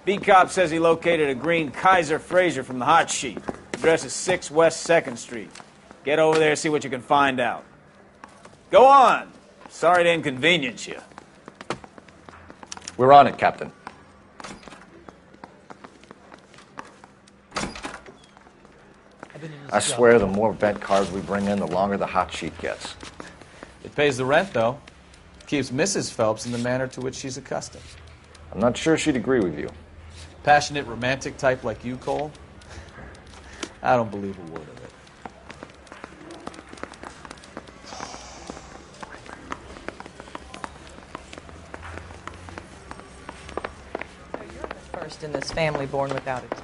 B-Cop says he located a green Kaiser Frazer from the hot sheet. Address is 6 West 2nd Street. Get over there, see what you can find out. Go on. Sorry to inconvenience you. We're on it, Captain. I swear the more bent cars we bring in, the longer the hot sheet gets. It pays the rent, though. Keeps Mrs. Phelps in the manner to which she's accustomed. I'm not sure she'd agree with you. Passionate, romantic type like you, Cole? I don't believe a word of it. You're the first in this family born without a taste.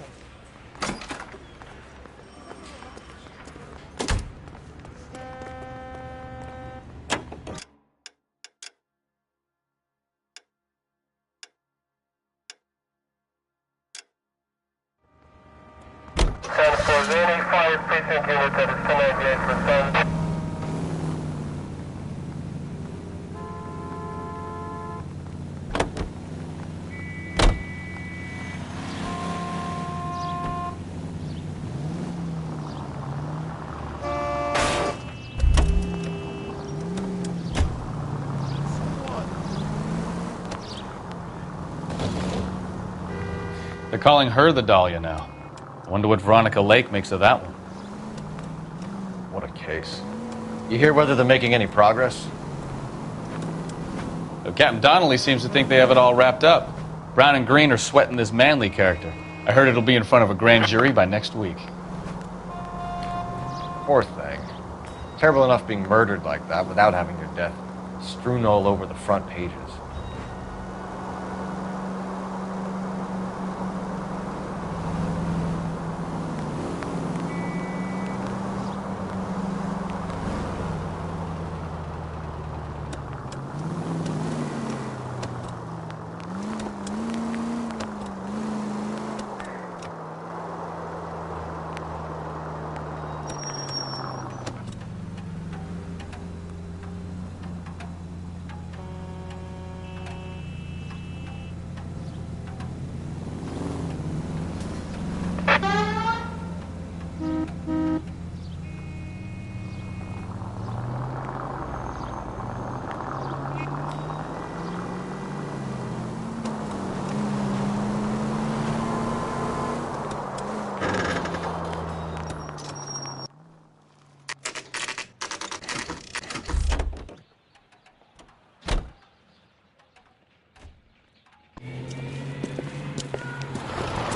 They're calling her the Dahlia now. I wonder what Veronica Lake makes of that one. What a case. You hear whether they're making any progress? Well, Captain Donnelly seems to think they have it all wrapped up. Brown and Green are sweating this Manley character. I heard it'll be in front of a grand jury by next week. Poor thing. Terrible enough being murdered like that without having your death strewn all over the front pages.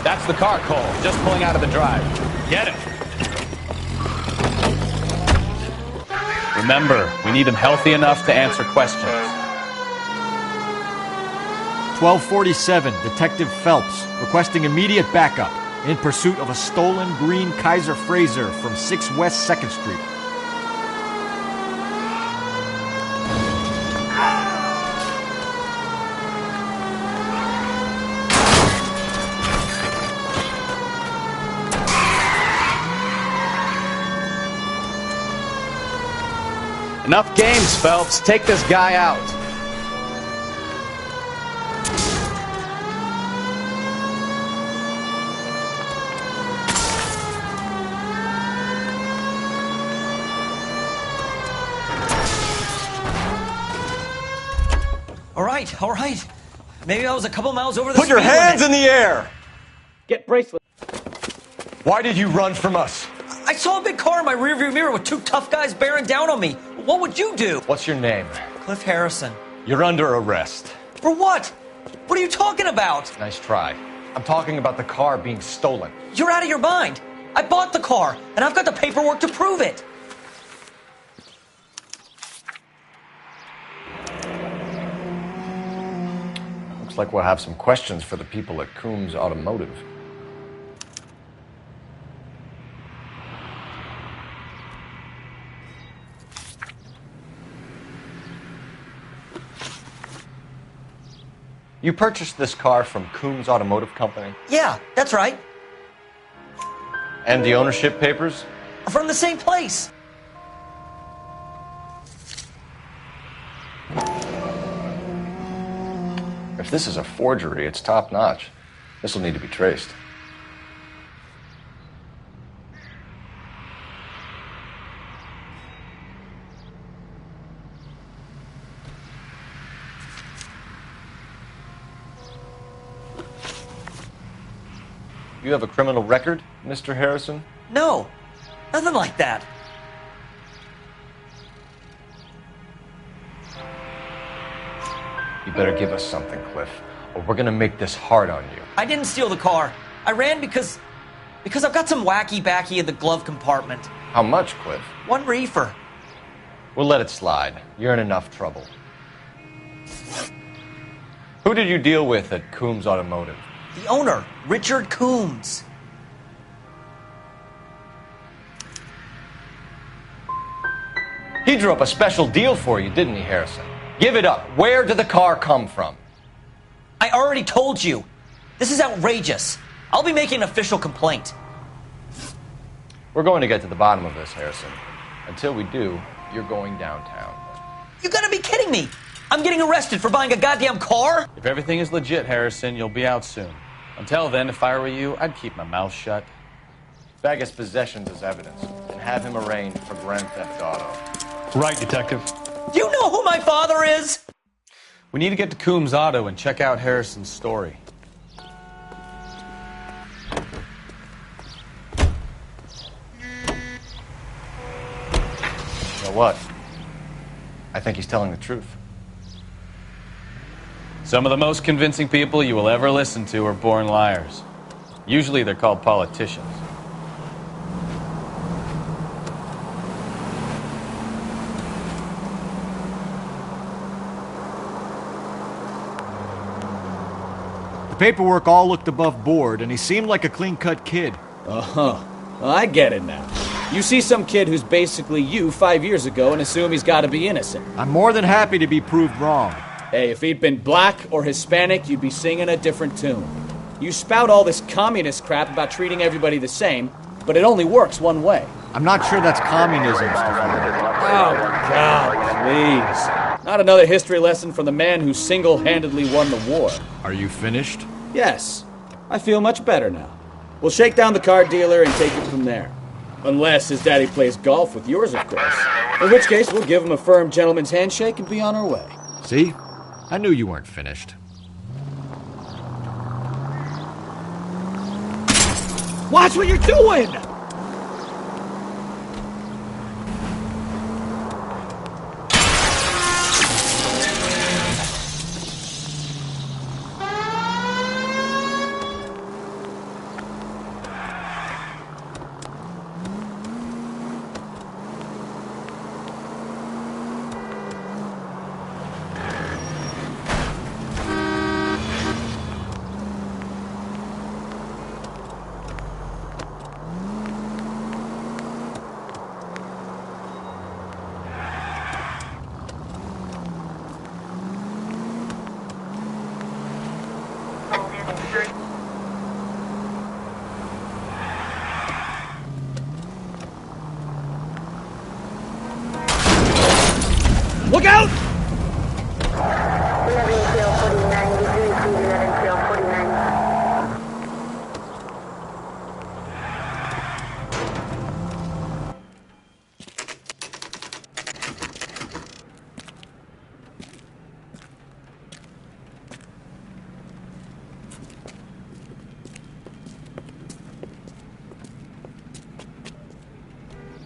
That's the car, Cole. Just pulling out of the drive. Get it. Remember, we need him healthy enough to answer questions. 1247, Detective Phelps, requesting immediate backup in pursuit of a stolen green Kaiser Frazer from 6 West 2nd Street. Enough games, Phelps. Take this guy out. All right. Maybe I was a couple miles over the Put your speed hands limit. in the air! Get bracelet. Why did you run from us? I saw a big car in my rearview mirror with two tough guys bearing down on me. What would you do? What's your name? Cliff Harrison. You're under arrest. For what? What are you talking about? Nice try. I'm talking about the car being stolen. You're out of your mind. I bought the car, and I've got the paperwork to prove it. Looks like we'll have some questions for the people at Coombs Automotive. You purchased this car from Coombs Automotive Company? Yeah, that's right. And the ownership papers? From the same place. If this is a forgery, it's top-notch. This will need to be traced. You have a criminal record, Mr. Harrison? No, nothing like that. You better give us something, Cliff, or we're gonna make this hard on you. I didn't steal the car. I ran because I've got some wacky backy in the glove compartment. How much, Cliff? 1 reefer. We'll let it slide. You're in enough trouble. Who did you deal with at Coombs Automotive? The owner, Richard Coombs. He drew up a special deal for you, didn't he, Harrison? Give it up. Where did the car come from? I already told you. This is outrageous. I'll be making an official complaint. We're going to get to the bottom of this, Harrison. Until we do, you're going downtown. You gotta be kidding me. I'm getting arrested for buying a goddamn car? If everything is legit, Harrison, you'll be out soon. Until then, if I were you, I'd keep my mouth shut. Bag his possessions as evidence and have him arraigned for grand theft auto. Right, Detective. Do you know who my father is? We need to get to Coombs Auto and check out Harrison's story. You know what? I think he's telling the truth. Some of the most convincing people you will ever listen to are born liars. Usually they're called politicians. The paperwork all looked above board, and he seemed like a clean-cut kid. Uh-huh. Well, I get it now. You see some kid who's basically you 5 years ago and assume he's got to be innocent. I'm more than happy to be proved wrong. Hey, if he'd been black or Hispanic, you'd be singing a different tune. You spout all this communist crap about treating everybody the same, but it only works one way. I'm not sure that's communism, Stefan. Oh, God, please. Not another history lesson from the man who single-handedly won the war. Are you finished? Yes. I feel much better now. We'll shake down the car dealer and take it from there. Unless his daddy plays golf with yours, of course. In which case, we'll give him a firm gentleman's handshake and be on our way. See? I knew you weren't finished. Watch what you're doing! Look out!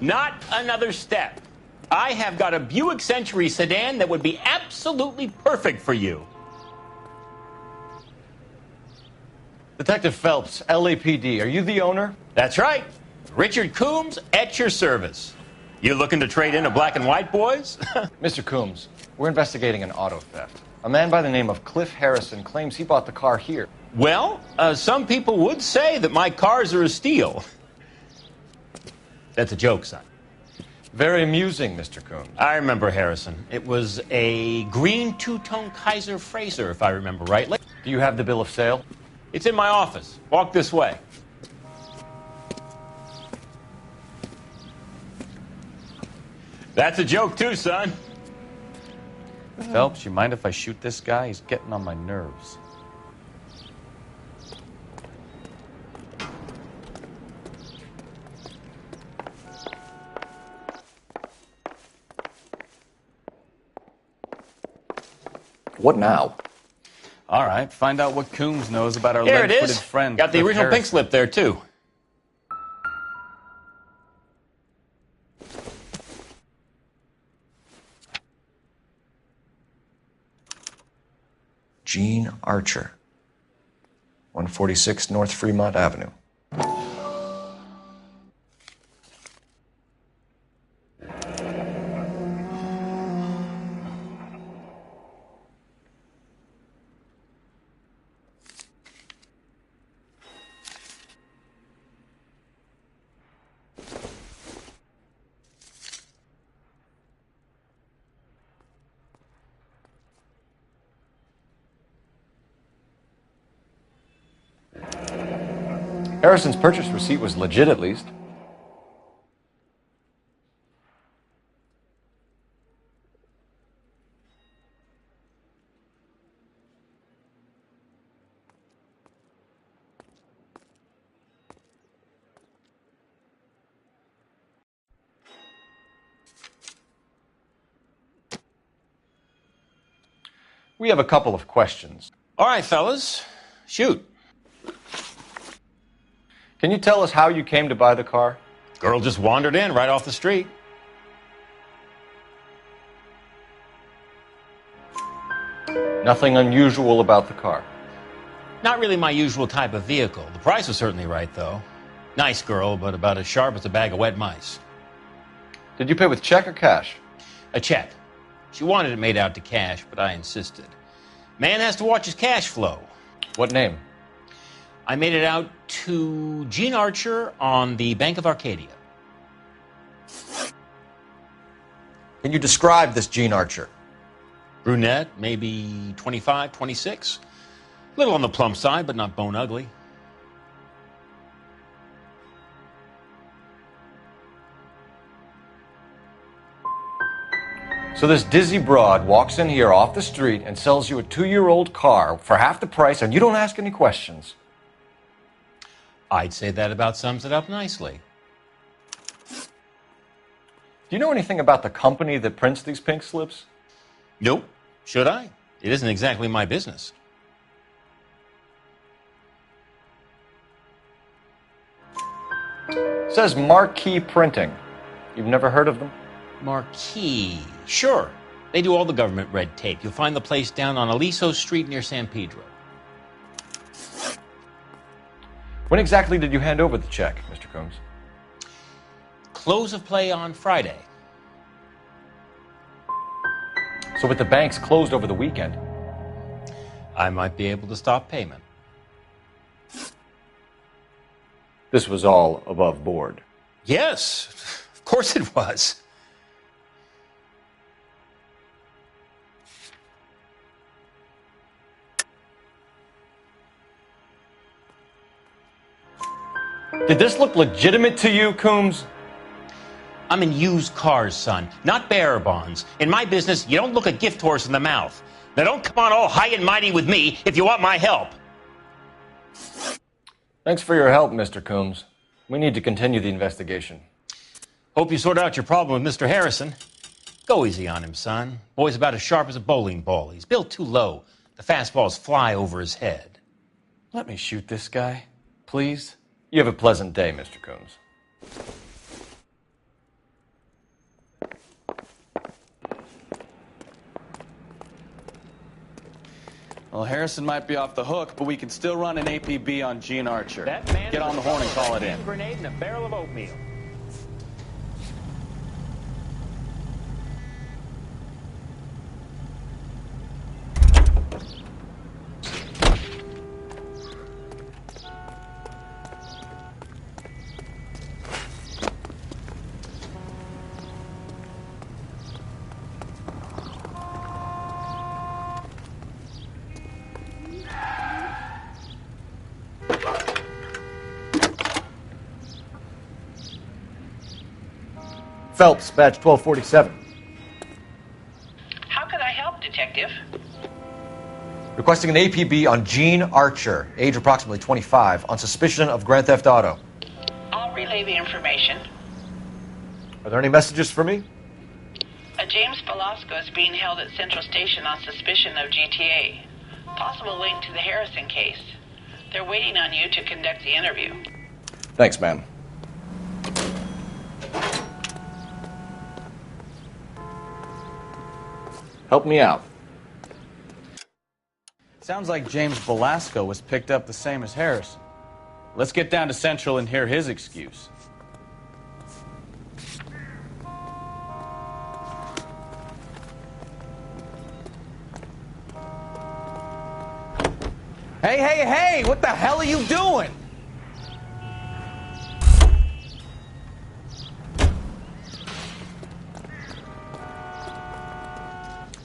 Not another step. I have got a Buick Century sedan that would be absolutely perfect for you. Detective Phelps, LAPD, are you the owner? That's right. Richard Coombs at your service. You looking to trade in a black and white, boys? Mr. Coombs, we're investigating an auto theft. A man by the name of Cliff Harrison claims he bought the car here. Well, some people would say that my cars are a steal. That's a joke, son. Very amusing, Mr. Coombs. I remember Harrison. It was a green two-tone Kaiser Frazer, if I remember rightly. Do you have the bill of sale? It's in my office. Walk this way. That's a joke, too, son. Phelps, you mind if I shoot this guy? He's getting on my nerves. What now? All right, find out what Coombs knows about our Here it lead-footed is. friend. Got the Cliff original pink Harrison. slip there, too. Gene Archer, 146 North Fremont Avenue. Harrison's purchase receipt was legit, at least. We have a couple of questions. All right, fellas. Shoot. Can you tell us how you came to buy the car? Girl just wandered in right off the street. Nothing unusual about the car. Not really my usual type of vehicle. The price was certainly right, though. Nice girl, but about as sharp as a bag of wet mice. Did you pay with check or cash? A check. She wanted it made out to cash, but I insisted. Man has to watch his cash flow. What name? I made it out to Gene Archer on the Bank of Arcadia. Can you describe this Gene Archer? Brunette, maybe 25, 26. Little on the plump side, but not bone ugly. So this dizzy broad walks in here off the street and sells you a 2-year-old car for half the price, and you don't ask any questions. I'd say that about sums it up nicely. Do you know anything about the company that prints these pink slips? Nope. Should I? It isn't exactly my business. It says Marquee Printing. You've never heard of them? Marquee. Sure. They do all the government red tape. You'll find the place down on Aliso Street near San Pedro. When exactly did you hand over the check, Mr. Coombs? Close of play on Friday. So with the banks closed over the weekend, I might be able to stop payment. this was all above board. Yes, of course it was. Did this look legitimate to you, Coombs? I'm in used cars, son, not bearer bonds. In my business, you don't look a gift horse in the mouth. Now don't come on all high and mighty with me if you want my help. Thanks for your help, Mr. Coombs. We need to continue the investigation. Hope you sort out your problem with Mr. Harrison. Go easy on him, son. Boy's about as sharp as a bowling ball. He's built too low. The fastballs fly over his head. Let me shoot this guy, please. You have a pleasant day, Mr. Coombs. Well, Harrison might be off the hook, but we can still run an APB on Gene Archer. That man Get on the horn and call it in. Grenade and a barrel of oatmeal. Phelps, badge 1247. How can I help, Detective? Requesting an APB on Gene Archer, age approximately 25, on suspicion of Grand Theft Auto. I'll relay the information. Are there any messages for me? A James Velasco is being held at Central Station on suspicion of GTA. Possible link to the Harrison case. They're waiting on you to conduct the interview. Thanks, ma'am. Help me out. Sounds like James Velasco was picked up the same as Harrison. Let's get down to Central and hear his excuse. Hey, hey, hey! What the hell are you doing?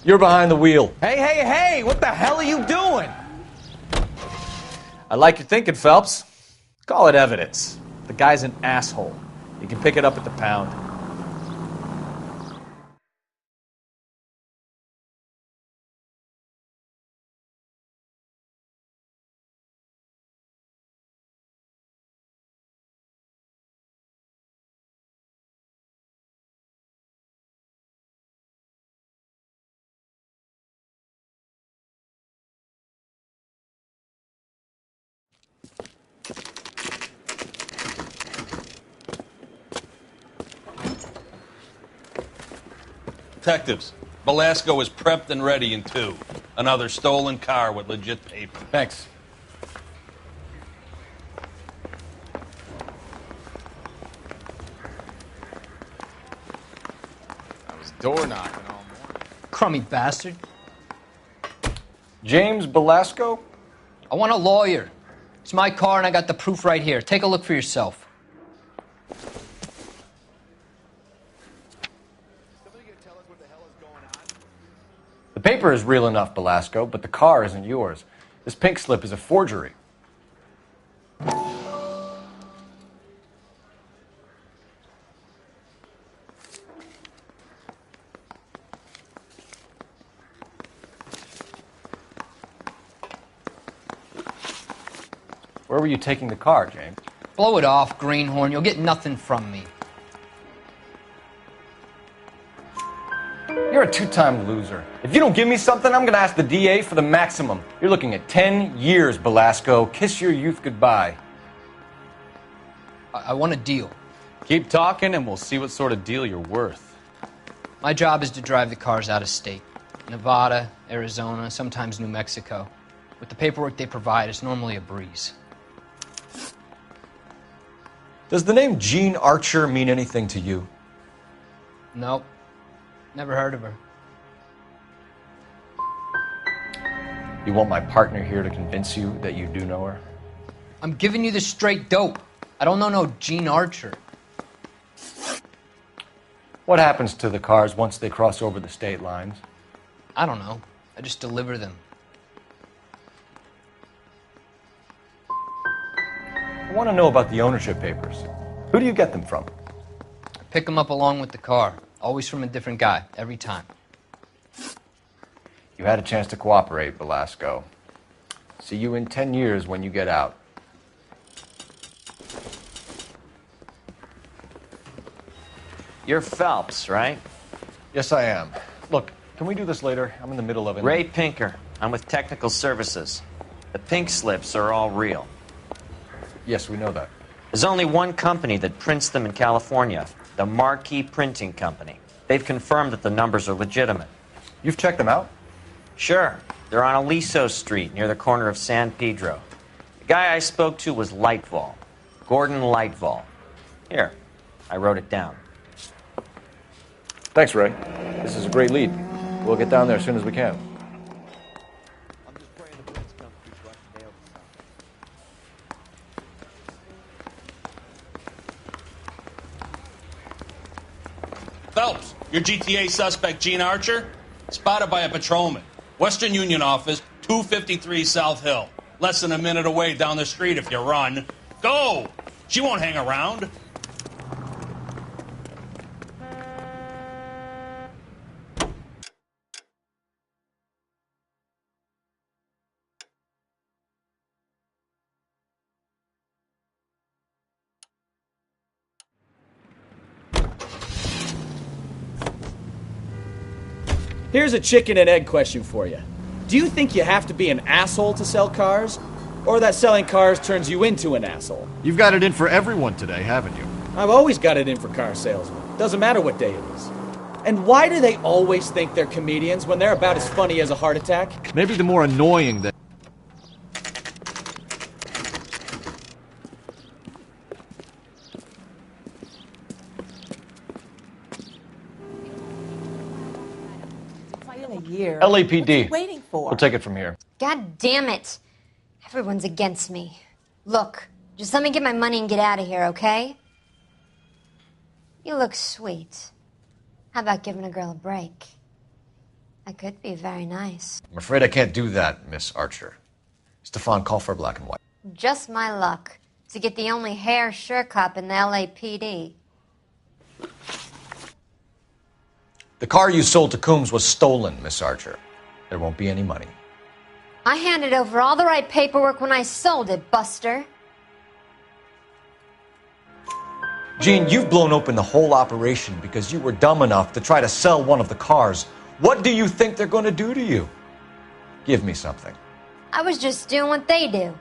You're behind the wheel. Hey, hey, hey! What the hell are you doing? I like your thinking, Phelps. Call it evidence. The guy's an asshole. You can pick it up at the pound. Detectives, Velasco is prepped and ready in 2. Another stolen car with legit paper. Thanks. I was door knocking all morning. Crummy bastard. James Velasco? I want a lawyer. It's my car and I got the proof right here. Take a look for yourself. The paper is real enough, Velasco, but the car isn't yours. This pink slip is a forgery. Where were you taking the car, James? Blow it off, greenhorn. You'll get nothing from me. You're a two-time loser. If you don't give me something, I'm going to ask the DA for the maximum. You're looking at 10 years, Velasco. Kiss your youth goodbye. I want a deal. Keep talking and we'll see what sort of deal you're worth. My job is to drive the cars out of state. Nevada, Arizona, sometimes New Mexico. With the paperwork they provide, it's normally a breeze. Does the name Jean Archer mean anything to you? Nope. Never heard of her. You want my partner here to convince you that you do know her? I'm giving you the straight dope. I don't know no Gene Archer. What happens to the cars once they cross over the state lines? I don't know. I just deliver them. I want to know about the ownership papers. Who do you get them from? I pick them up along with the car. Always from a different guy, every time. You had a chance to cooperate, Velasco. See you in 10 years when you get out. You're Phelps, right? Yes, I am. Look, can we do this later? I'm in the middle of it. Ray Pinker. I'm with Technical Services. The pink slips are all real. Yes, we know that. There's only one company that prints them in California, the Marquee Printing Company. They've confirmed that the numbers are legitimate. You've checked them out? Sure. They're on Aliso Street, near the corner of San Pedro. The guy I spoke to was Lightval. Gordon Lightval. Here, I wrote it down. Thanks, Ray. This is a great lead. We'll get down there as soon as we can. Phelps, your GTA suspect, Gene Archer, spotted by a patrolman. Western Union office, 253 South Hill. Less than a minute away down the street if you run. Go! She won't hang around. Here's a chicken and egg question for you. Do you think you have to be an asshole to sell cars? Or that selling cars turns you into an asshole? You've got it in for everyone today, haven't you? I've always got it in for car salesmen. Doesn't matter what day it is. And why do they always think they're comedians when they're about as funny as a heart attack? Maybe the more annoying that... In a year. LAPD. Waiting for. We'll take it from here. God damn it. Everyone's against me. Look, just let me get my money and get out of here, okay? You look sweet. How about giving a girl a break? That could be very nice. I'm afraid I can't do that, Miss Archer. Stefan, call for black and white. Just my luck to get the only hair sure cop in the LAPD. The car you sold to Coombs was stolen, Miss Archer. There won't be any money. I handed over all the right paperwork when I sold it, Buster. Gene, you've blown open the whole operation because you were dumb enough to try to sell one of the cars. What do you think they're going to do to you? Give me something. I was just doing what they do.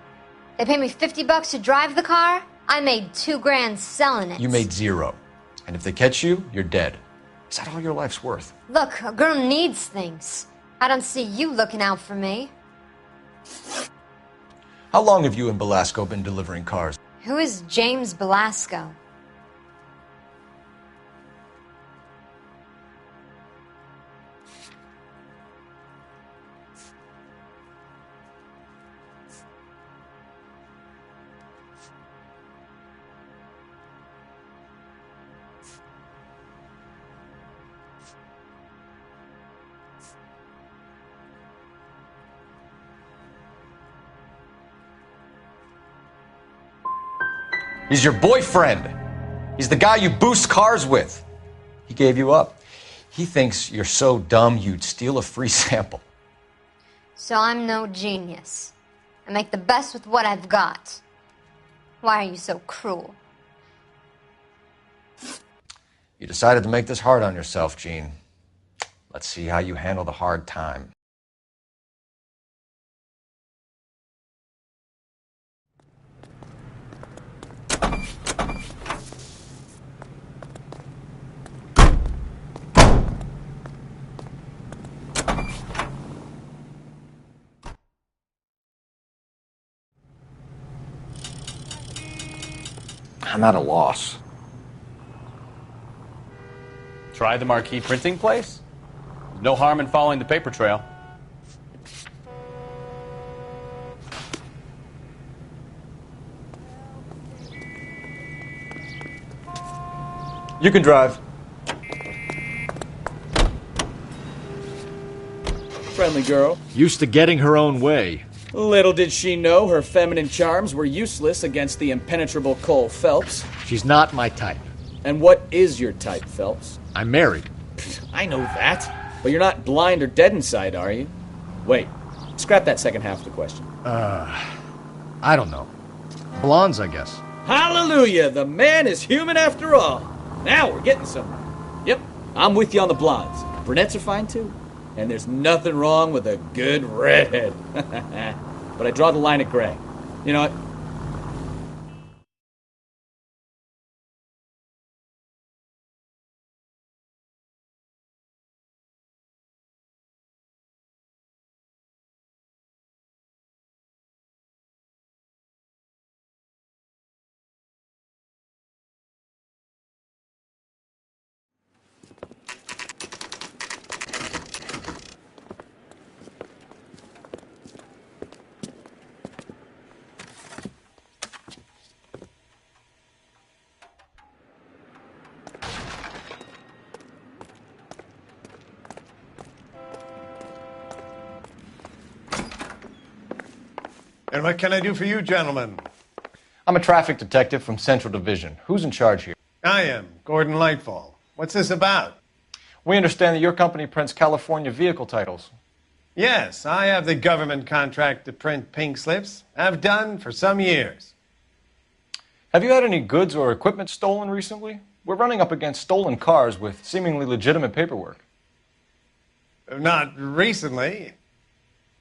They paid me $50 to drive the car. I made $2,000 selling it. You made $0. And if they catch you, you're dead. Is that all your life's worth? Look, a girl needs things. I don't see you looking out for me. How long have you and Belasco been delivering cars? Who is James Belasco? He's your boyfriend. He's the guy you boost cars with. He gave you up. He thinks you're so dumb you'd steal a free sample. So I'm no genius. I make the best with what I've got. Why are you so cruel? You decided to make this hard on yourself, Gene. Let's see how you handle the hard time. I'm at a loss. Try the marquee printing place? No harm in following the paper trail. You can drive. Friendly girl. Used to getting her own way. Little did she know her feminine charms were useless against the impenetrable Cole Phelps. She's not my type. And what is your type, Phelps? I'm married. I know that. But you're not blind or dead inside, are you? Wait, scrap that second half of the question. I don't know. Blondes, I guess. Hallelujah! The man is human after all. Now we're getting somewhere. Yep, I'm with you on the blondes. Brunettes are fine too. And there's nothing wrong with a good redhead. But I draw the line at gray. You know what? And what can I do for you, gentlemen? I'm a traffic detective from Central Division. Who's in charge here? I am, Gordon Lightfall. What's this about? We understand that your company prints California vehicle titles. Yes, I have the government contract to print pink slips. I've done for some years. Have you had any goods or equipment stolen recently? We're running up against stolen cars with seemingly legitimate paperwork. Not recently.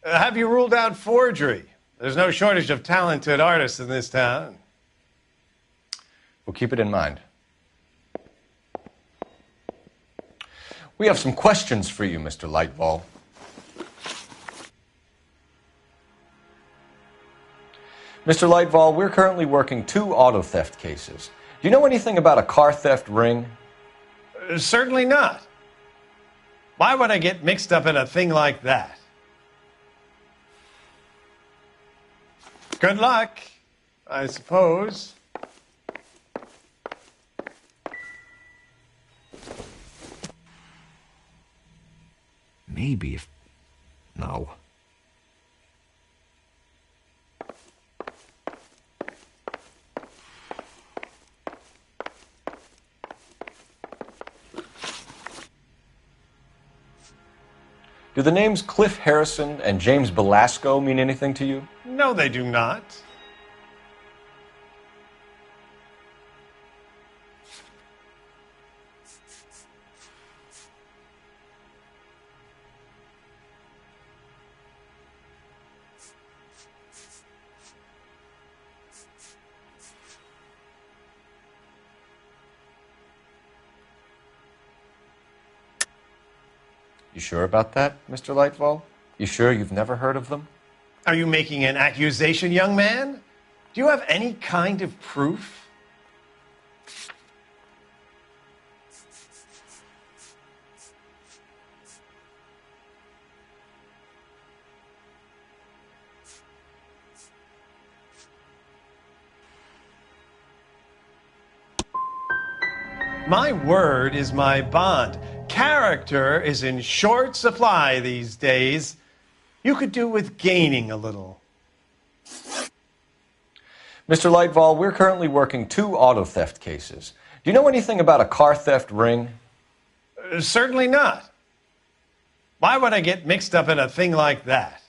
Have you ruled out forgery? There's no shortage of talented artists in this town. We'll keep it in mind. We have some questions for you, Mr. Lightball. Mr. Lightball, we're currently working 2 auto theft cases. Do you know anything about a car theft ring? Certainly not. Why would I get mixed up in a thing like that? Good luck, I suppose. Maybe if... No. Do the names Cliff Harrison and James Belasco mean anything to you? No, they do not. You sure about that, Mr. Lightball? You sure you've never heard of them? Are you making an accusation, young man? Do you have any kind of proof? My word is my bond. Character is in short supply these days. You could do with gaining a little. Mr. Lightball, we're currently working 2 auto theft cases. Do you know anything about a car theft ring? Certainly not. Why would I get mixed up in a thing like that?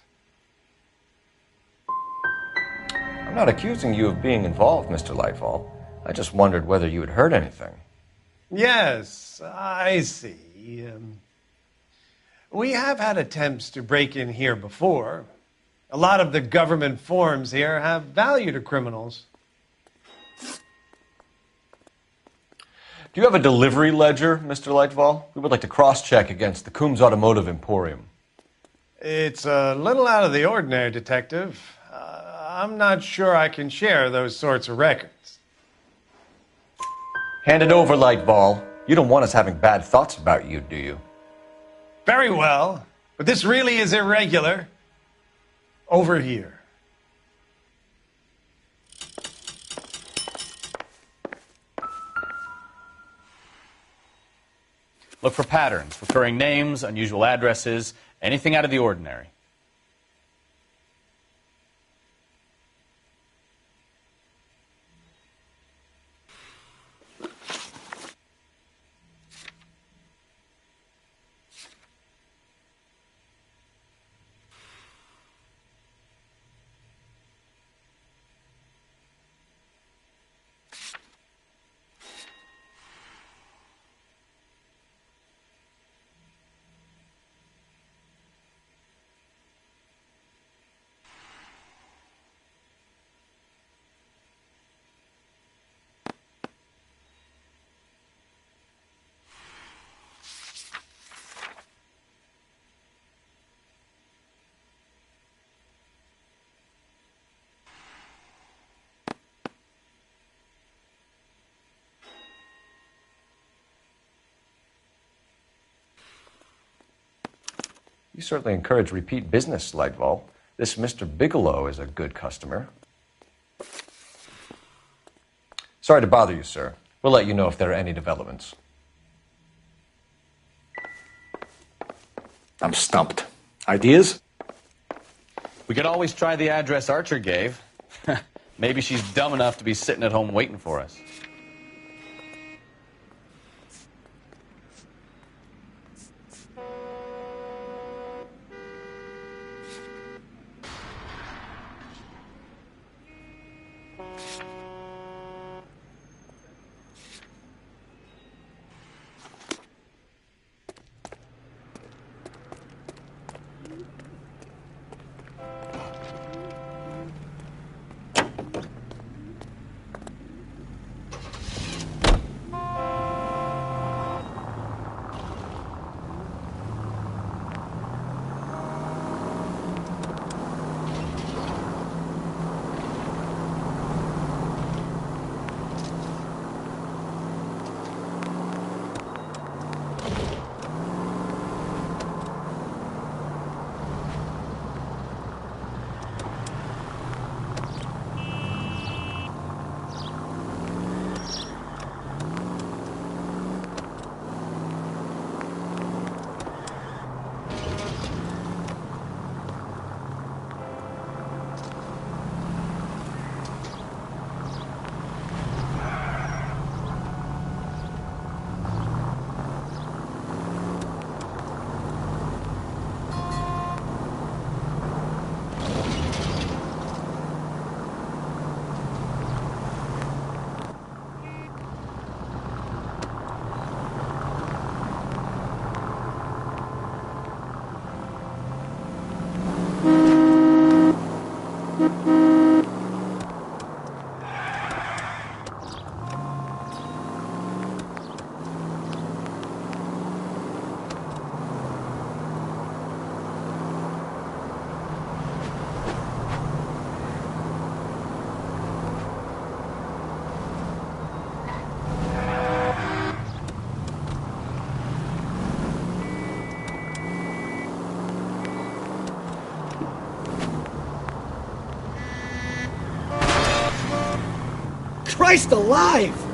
I'm not accusing you of being involved, Mr. Lightball. I just wondered whether you had heard anything. Yes, I see. We have had attempts to break in here before. A lot of the government forms here have value to criminals. Do you have a delivery ledger, Mr. Lightball? We would like to cross-check against the Coombs Automotive Emporium. It's a little out of the ordinary, Detective. I'm not sure I can share those sorts of records. Hand it over, Lightball. You don't want us having bad thoughts about you, do you? Very well, but this really is irregular. Over here. Look for patterns, recurring names, unusual addresses, anything out of the ordinary. You certainly encourage repeat business, Lightball. This Mr. Bigelow is a good customer. Sorry to bother you, sir. We'll let you know if there are any developments. I'm stumped. Ideas? We could always try the address Archer gave. Maybe she's dumb enough to be sitting at home waiting for us. Christ alive!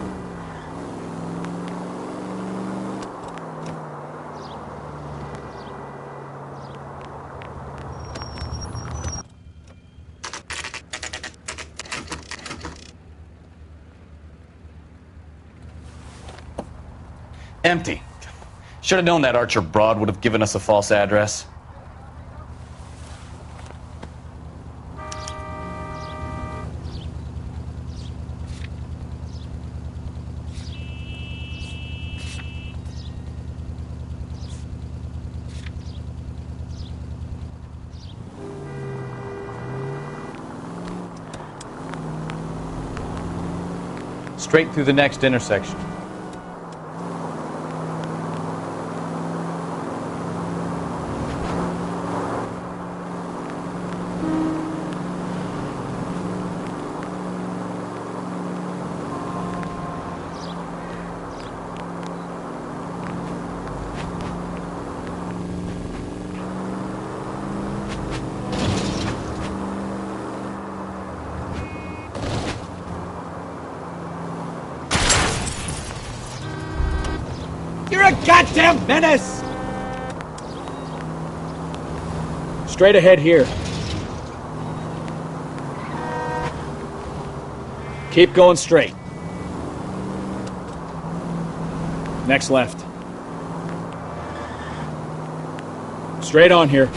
Empty. Should have known that Archer broad would have given us a false address. Straight through the next intersection. You're a goddamn menace! Straight ahead here. Keep going straight. Next left. Straight on here.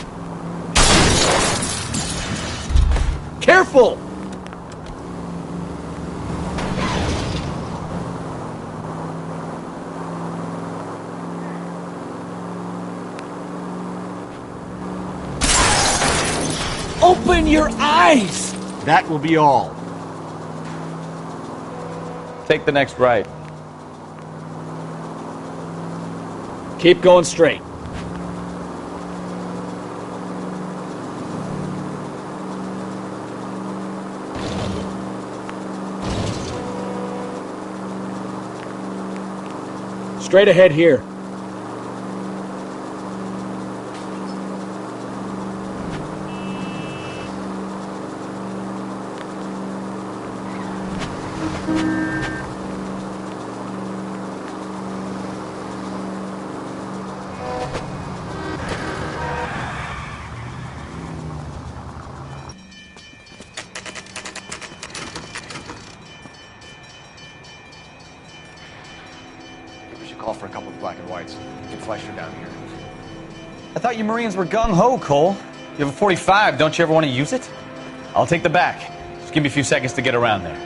Careful! Open your eyes! That will be all. Take the next right. Keep going straight. Straight ahead here. We should call for a couple of black and whites. Get Fleischer down here. I thought you Marines were gung-ho, Cole. You have a 45, don't you ever want to use it? I'll take the back. Just give me a few seconds to get around there.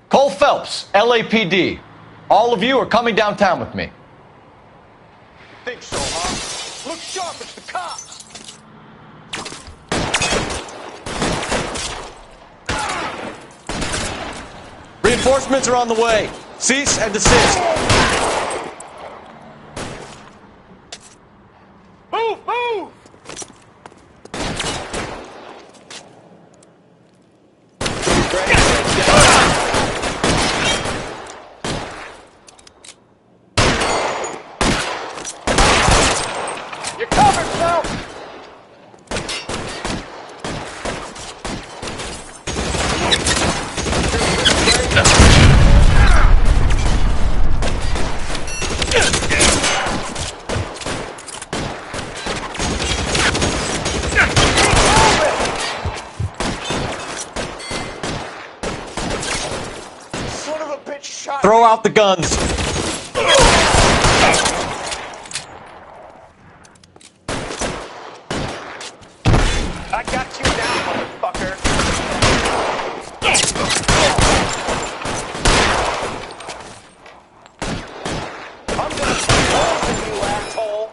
Cole Phelps, LAPD. All of you are coming downtown with me. Think so, huh? Look sharp, it's the cops! Reinforcements are on the way. Cease and desist. Move, move! You're covered, Phelps! Son of a bitch shot. Throw out the guns. I got you down, motherfucker. I'm gonna poison you, asshole.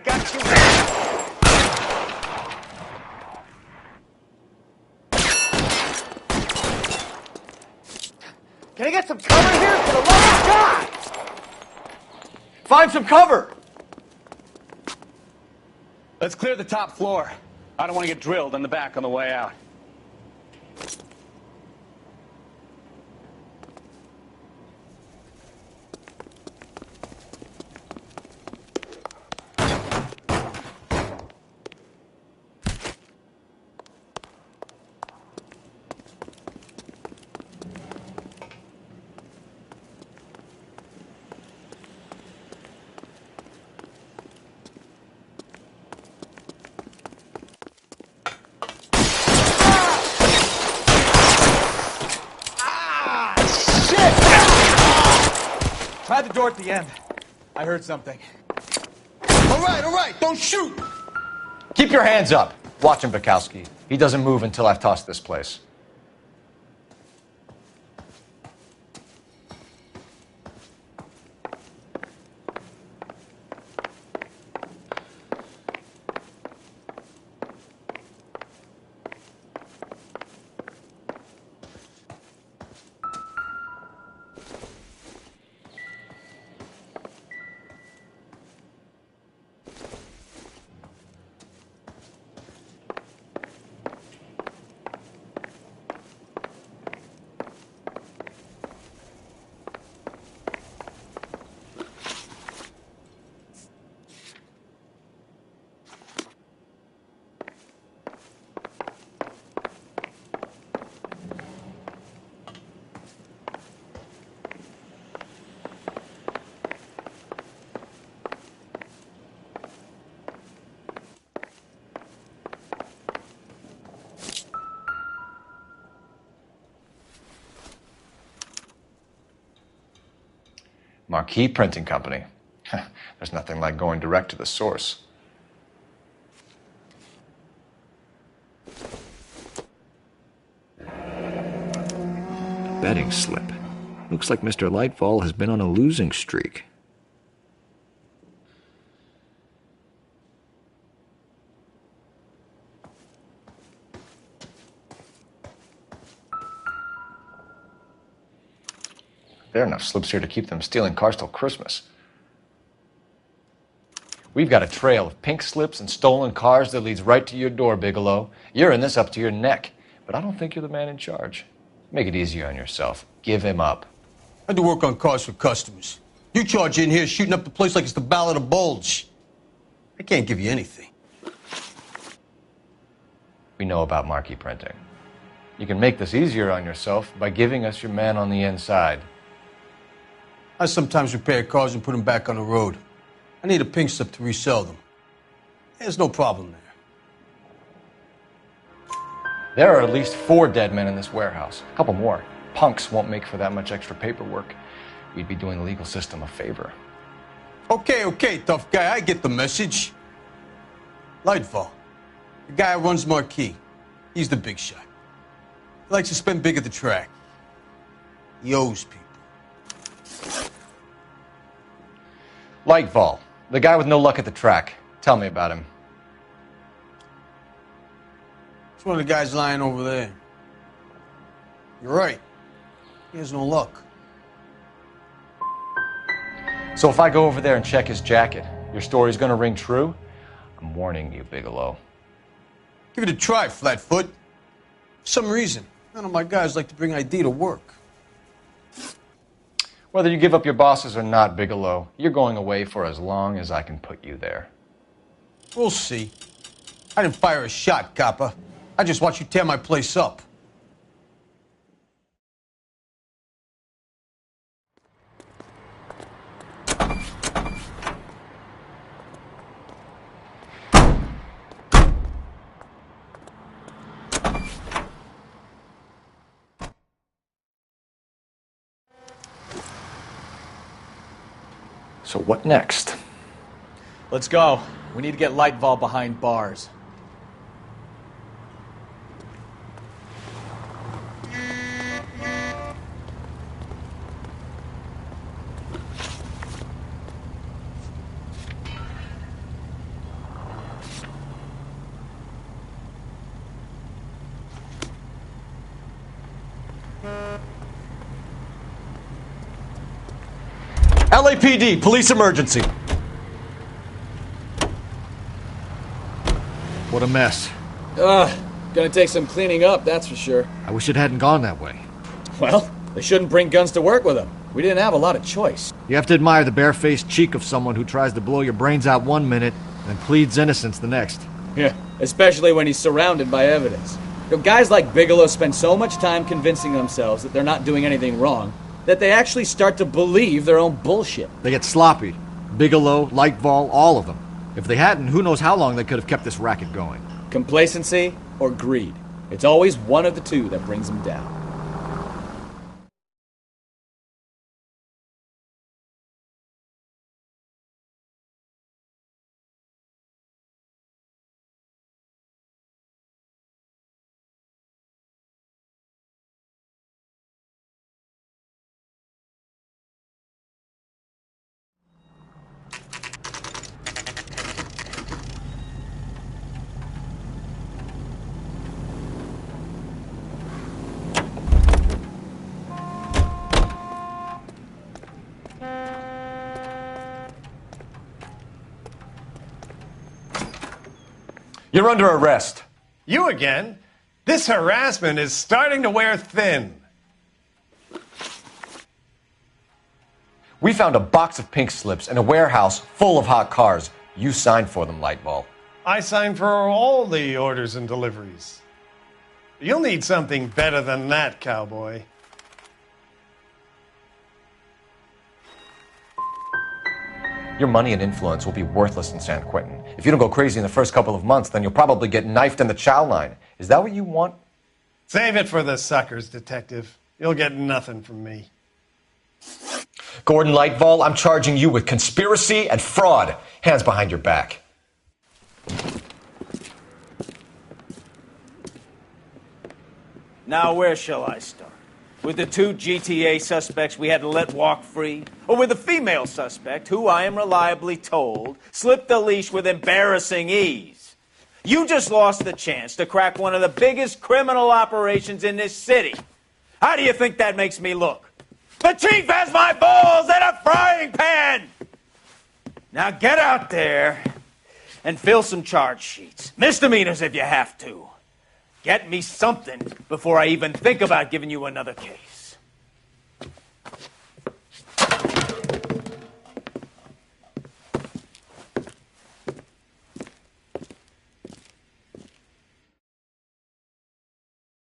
got you. Can I get some cover here? For the love of God! Find some cover! Let's clear the top floor. I don't want to get drilled in the back on the way out. Try the door at the end. I heard something. All right, don't shoot! Keep your hands up. Watch him, Bukowski. He doesn't move until I've tossed this place. Marquee Printing Company. There's nothing like going direct to the source. Betting slip. Looks like Mr. Lightfall has been on a losing streak. There are enough slips here to keep them stealing cars till Christmas. We've got a trail of pink slips and stolen cars that leads right to your door, Bigelow. You're in this up to your neck, but I don't think you're the man in charge. Make it easier on yourself. Give him up. I do work on cars for customers. You charge in here shooting up the place like it's the Ballad of Bulge. I can't give you anything. We know about marquee printing. You can make this easier on yourself by giving us your man on the inside. I sometimes repair cars and put them back on the road. I need a pink slip to resell them. There's no problem there. There are at least 4 dead men in this warehouse. A couple more. Punks won't make for that much extra paperwork. We'd be doing the legal system a favor. Okay, tough guy. I get the message. Lightfall, the guy who runs Marquee. He's the big shot. He likes to spend big at the track. He owes people. Lightfall, the guy with no luck at the track. Tell me about him. It's one of the guys lying over there. You're right. He has no luck. So if I go over there and check his jacket, your story's gonna ring true? I'm warning you, Bigelow. Give it a try, Flatfoot. For some reason, none of my guys like to bring ID to work. Whether you give up your bosses or not, Bigelow, you're going away for as long as I can put you there. We'll see. I didn't fire a shot, copper. I just watched you tear my place up. So what next? Let's go. We need to get Lightfall behind bars. LAPD, police emergency. What a mess. Gonna take some cleaning up, that's for sure. I wish it hadn't gone that way. Well, they shouldn't bring guns to work with them. We didn't have a lot of choice. You have to admire the barefaced cheek of someone who tries to blow your brains out one minute and pleads innocence the next. Yeah, especially when he's surrounded by evidence. You know, guys like Bigelow spend so much time convincing themselves that they're not doing anything wrong that they actually start to believe their own bullshit. They get sloppy. Bigelow, Lightval, all of them. If they hadn't, who knows how long they could have kept this racket going. Complacency or greed. It's always one of the two that brings them down. You're under arrest. You again? This harassment is starting to wear thin. We found a box of pink slips in a warehouse full of hot cars. You signed for them, Lightball. I signed for all the orders and deliveries. You'll need something better than that, cowboy. Your money and influence will be worthless in San Quentin. If you don't go crazy in the first couple of months, then you'll probably get knifed in the chow line. Is that what you want? Save it for the suckers, Detective. You'll get nothing from me. Gordon Lightval, I'm charging you with conspiracy and fraud. Hands behind your back. Now, where shall I start? With the two GTA suspects we had to let walk free? Or with the female suspect, who I am reliably told slipped the leash with embarrassing ease? You just lost the chance to crack one of the biggest criminal operations in this city. How do you think that makes me look? The chief has my balls in a frying pan! Now get out there and fill some charge sheets. Misdemeanors if you have to. Get me something before I even think about giving you another case.